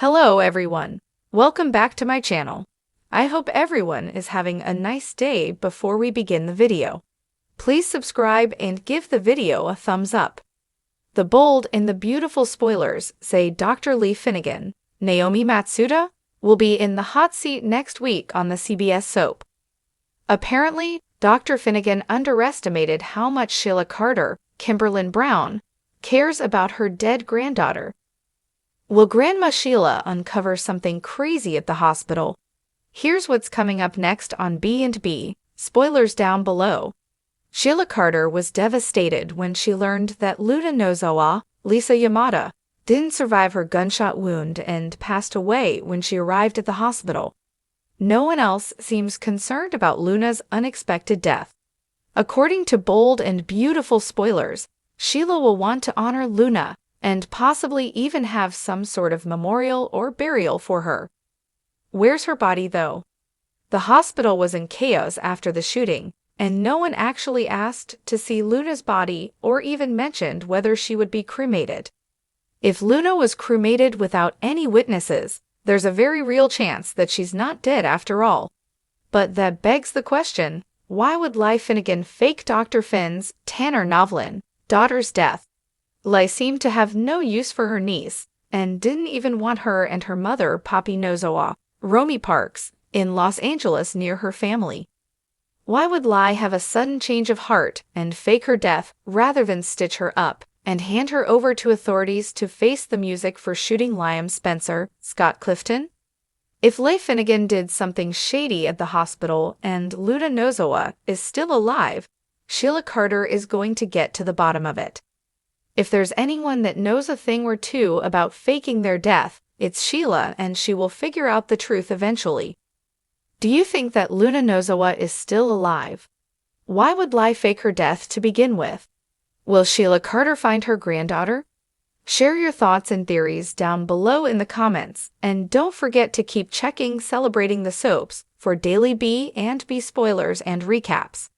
Hello everyone. Welcome back to my channel. I hope everyone is having a nice day. Before we begin the video, please subscribe and give the video a thumbs up. The bold and the beautiful spoilers say Dr. Lee Finnegan, Naomi Matsuda, will be in the hot seat next week on the CBS soap. Apparently, Dr. Finnegan underestimated how much Sheila Carter, Kimberlin Brown, cares about her dead granddaughter. Will Grandma Sheila uncover something crazy at the hospital? Here's what's coming up next on B&B. Spoilers down below. Sheila Carter was devastated when she learned that Luna Nozawa, Lisa Yamada, didn't survive her gunshot wound and passed away when she arrived at the hospital. No one else seems concerned about Luna's unexpected death. According to bold and beautiful spoilers, Sheila will want to honor Luna and possibly even have some sort of memorial or burial for her. Where's her body, though? The hospital was in chaos after the shooting, and no one actually asked to see Luna's body or even mentioned whether she would be cremated. If Luna was cremated without any witnesses, there's a very real chance that she's not dead after all. But that begs the question, why would Lee Finnegan fake Dr. Finn's, Tanner Novlin, daughter's death? Lee seemed to have no use for her niece, and didn't even want her and her mother, Poppy Nozawa, Romy Parks, in Los Angeles near her family. Why would Lee have a sudden change of heart and fake her death rather than stitch her up and hand her over to authorities to face the music for shooting Liam Spencer, Scott Clifton? If Lee Finnegan did something shady at the hospital and Luna Nozawa is still alive, Sheila Carter is going to get to the bottom of it. If there's anyone that knows a thing or two about faking their death, it's Sheila, and she will figure out the truth eventually. Do you think that Luna Nozawa is still alive? Why would Lee fake her death to begin with? Will Sheila Carter find her granddaughter? Share your thoughts and theories down below in the comments, and don't forget to keep checking Celebrating the Soaps for daily B&B spoilers and recaps.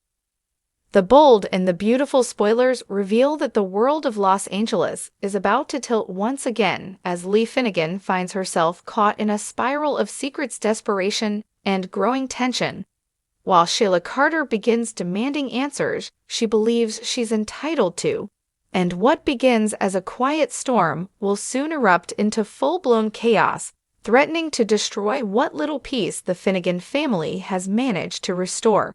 The bold and the beautiful spoilers reveal that the world of Los Angeles is about to tilt once again as Lee Finnegan finds herself caught in a spiral of secrets, desperation, and growing tension. While Sheila Carter begins demanding answers she believes she's entitled to, and what begins as a quiet storm will soon erupt into full-blown chaos, threatening to destroy what little peace the Finnegan family has managed to restore.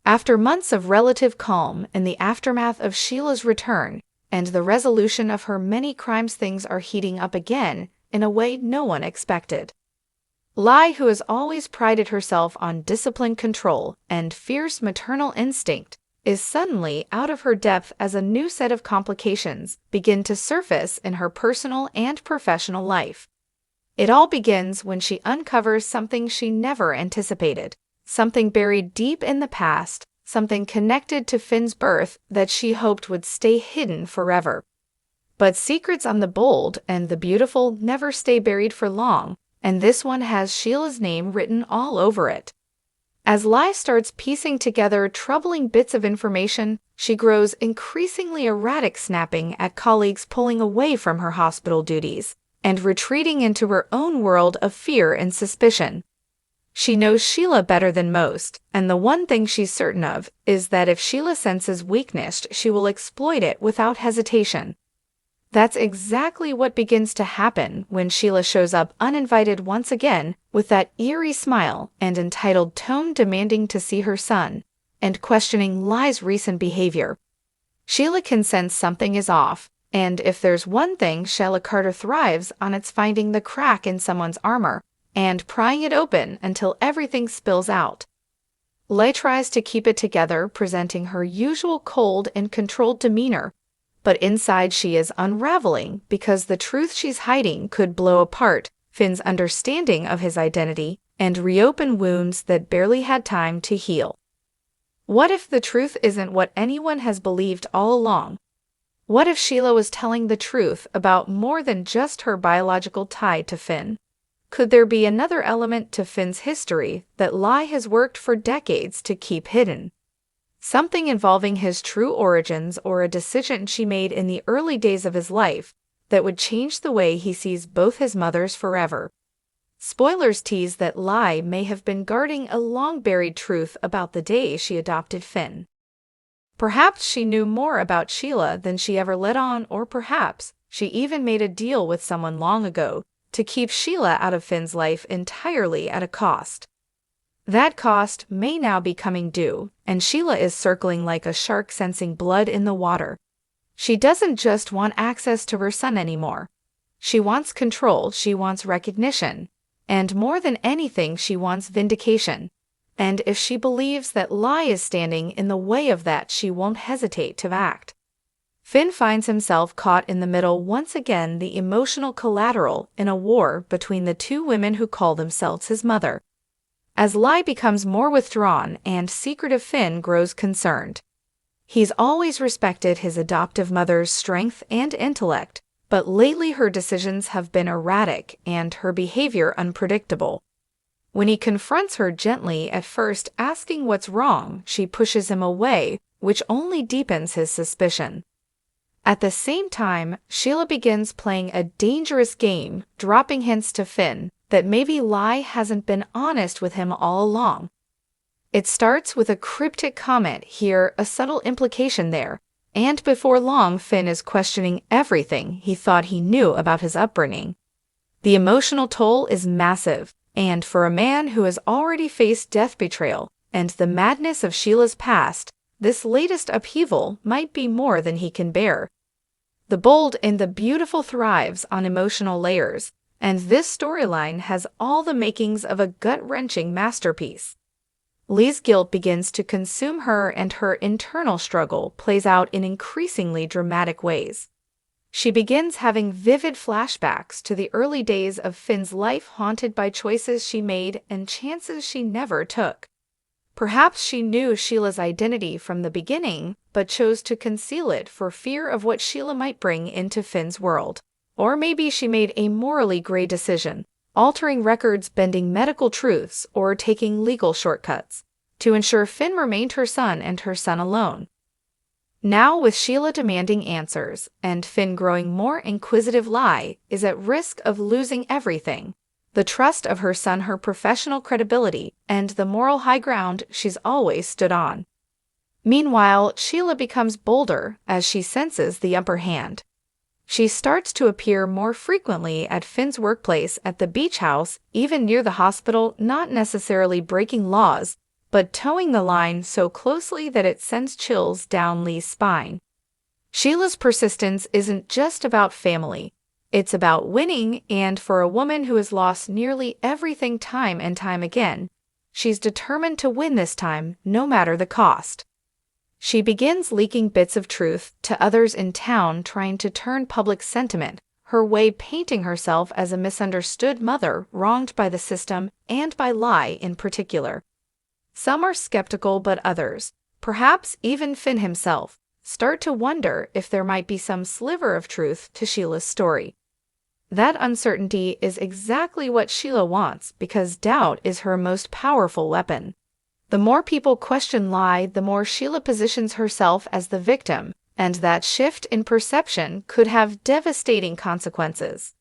After months of relative calm in the aftermath of Sheila's return and the resolution of her many crimes, things are heating up again in a way no one expected. Lee, who has always prided herself on discipline, control, and fierce maternal instinct, is suddenly out of her depth as a new set of complications begin to surface in her personal and professional life. It all begins when she uncovers something she never anticipated. Something buried deep in the past, something connected to Finn's birth that she hoped would stay hidden forever. But secrets on the bold and the beautiful never stay buried for long, and this one has Sheila's name written all over it. As Lee starts piecing together troubling bits of information, she grows increasingly erratic, snapping at colleagues, pulling away from her hospital duties, and retreating into her own world of fear and suspicion. She knows Sheila better than most, and the one thing she's certain of is that if Sheila senses weakness, she will exploit it without hesitation. That's exactly what begins to happen when Sheila shows up uninvited once again with that eerie smile and entitled tone, demanding to see her son and questioning Lee's recent behavior. Sheila can sense something is off, and if there's one thing Sheila Carter thrives on, it's finding the crack in someone's armor and prying it open until everything spills out. Lee tries to keep it together, presenting her usual cold and controlled demeanor, but inside she is unraveling because the truth she's hiding could blow apart Finn's understanding of his identity and reopen wounds that barely had time to heal. What if the truth isn't what anyone has believed all along? What if Sheila was telling the truth about more than just her biological tie to Finn? Could there be another element to Finn's history that Lee has worked for decades to keep hidden? Something involving his true origins or a decision she made in the early days of his life that would change the way he sees both his mothers forever. Spoilers tease that Lai may have been guarding a long-buried truth about the day she adopted Finn. Perhaps she knew more about Sheila than she ever let on, or perhaps she even made a deal with someone long ago to keep Sheila out of Finn's life entirely at a cost. That cost may now be coming due, and Sheila is circling like a shark sensing blood in the water. She doesn't just want access to her son anymore. She wants control, she wants recognition, and more than anything she wants vindication. And if she believes that Lai is standing in the way of that, she won't hesitate to act. Finn finds himself caught in the middle once again, the emotional collateral in a war between the two women who call themselves his mother. As Lai becomes more withdrawn and secretive, Finn grows concerned. He's always respected his adoptive mother's strength and intellect, but lately her decisions have been erratic and her behavior unpredictable. When he confronts her gently at first, asking what's wrong, she pushes him away, which only deepens his suspicion. At the same time, Sheila begins playing a dangerous game, dropping hints to Finn that maybe Lai hasn't been honest with him all along. It starts with a cryptic comment here, a subtle implication there, and before long Finn is questioning everything he thought he knew about his upbringing. The emotional toll is massive, and for a man who has already faced death, betrayal, and the madness of Sheila's past, this latest upheaval might be more than he can bear. The Bold and the Beautiful thrives on emotional layers, and this storyline has all the makings of a gut-wrenching masterpiece. Lee's guilt begins to consume her, and her internal struggle plays out in increasingly dramatic ways. She begins having vivid flashbacks to the early days of Finn's life, haunted by choices she made and chances she never took. Perhaps she knew Sheila's identity from the beginning, but chose to conceal it for fear of what Sheila might bring into Finn's world. Or maybe she made a morally gray decision, altering records, bending medical truths, or taking legal shortcuts to ensure Finn remained her son and her son alone. Now, with Sheila demanding answers and Finn growing more inquisitive, Lai is at risk of losing everything: the trust of her son, her professional credibility, and the moral high ground she's always stood on. Meanwhile, Sheila becomes bolder as she senses the upper hand. She starts to appear more frequently at Finn's workplace, at the beach house, even near the hospital, not necessarily breaking laws, but towing the line so closely that it sends chills down Lee's spine. Sheila's persistence isn't just about family. It's about winning, and for a woman who has lost nearly everything time and time again, she's determined to win this time, no matter the cost. She begins leaking bits of truth to others in town, trying to turn public sentiment her way, painting herself as a misunderstood mother wronged by the system and by Lai in particular. Some are skeptical, but others, perhaps even Finn himself, start to wonder if there might be some sliver of truth to Sheila's story. That uncertainty is exactly what Sheila wants, because doubt is her most powerful weapon. The more people question Lai, the more Sheila positions herself as the victim, and that shift in perception could have devastating consequences.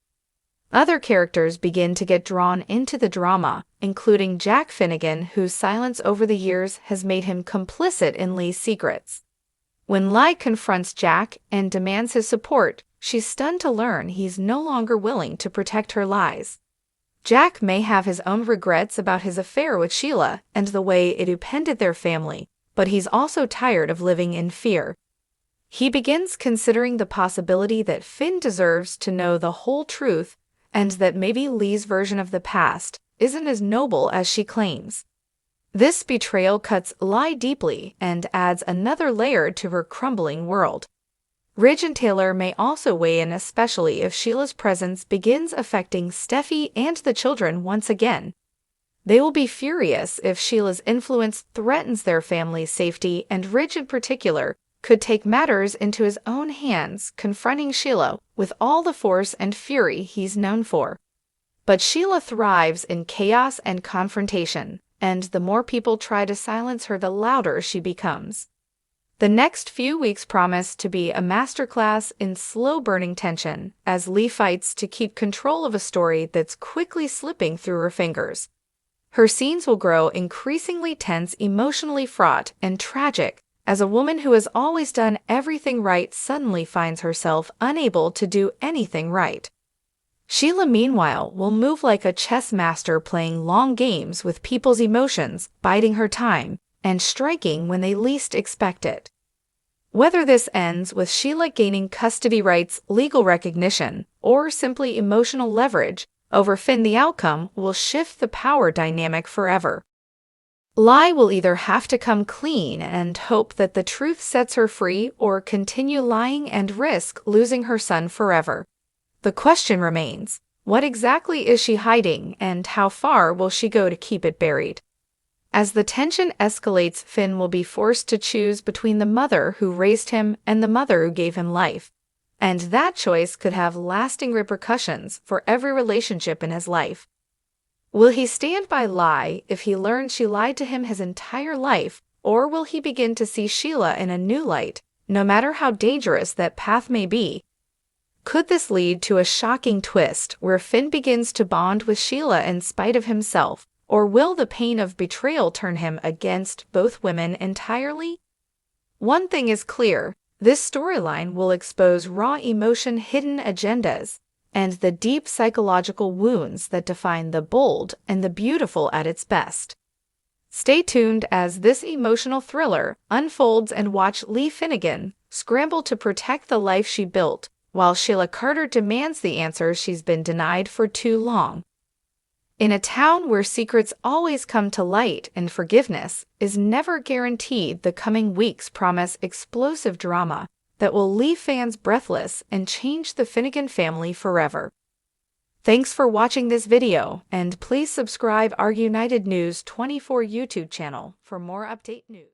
Other characters begin to get drawn into the drama, including Jack Finnegan, whose silence over the years has made him complicit in Lee's secrets. When Lai confronts Jack and demands his support, she's stunned to learn he's no longer willing to protect her lies. Jack may have his own regrets about his affair with Sheila and the way it upended their family, but he's also tired of living in fear. He begins considering the possibility that Finn deserves to know the whole truth, and that maybe Lee's version of the past isn't as noble as she claims. This betrayal cuts Lai deeply and adds another layer to her crumbling world. Ridge and Taylor may also weigh in, especially if Sheila's presence begins affecting Steffi and the children once again. They will be furious if Sheila's influence threatens their family's safety, and Ridge in particular could take matters into his own hands, confronting Sheila with all the force and fury he's known for. But Sheila thrives in chaos and confrontation, and the more people try to silence her, the louder she becomes. The next few weeks promise to be a masterclass in slow-burning tension as Lee fights to keep control of a story that's quickly slipping through her fingers. Her scenes will grow increasingly tense, emotionally fraught, and tragic as a woman who has always done everything right suddenly finds herself unable to do anything right. Sheila, meanwhile, will move like a chess master, playing long games with people's emotions, biding her time, and striking when they least expect it. Whether this ends with Sheila gaining custody rights, legal recognition, or simply emotional leverage over Finn, the outcome will shift the power dynamic forever. Lee will either have to come clean and hope that the truth sets her free, or continue lying and risk losing her son forever. The question remains, what exactly is she hiding, and how far will she go to keep it buried? As the tension escalates, Finn will be forced to choose between the mother who raised him and the mother who gave him life. And that choice could have lasting repercussions for every relationship in his life. Will he stand by Lee if he learns she lied to him his entire life, or will he begin to see Sheila in a new light, no matter how dangerous that path may be? Could this lead to a shocking twist where Finn begins to bond with Sheila in spite of himself, or will the pain of betrayal turn him against both women entirely? One thing is clear, this storyline will expose raw emotion, hidden agendas, and the deep psychological wounds that define the bold and the beautiful at its best. Stay tuned as this emotional thriller unfolds and watch Lee Finnegan scramble to protect the life she built, while Sheila Carter demands the answers she's been denied for too long. In a town where secrets always come to light and forgiveness is never guaranteed, the coming weeks promise explosive drama that will leave fans breathless and change the Finnegan family forever. Thanks for watching this video, and please subscribe our United News 24 YouTube channel for more update news.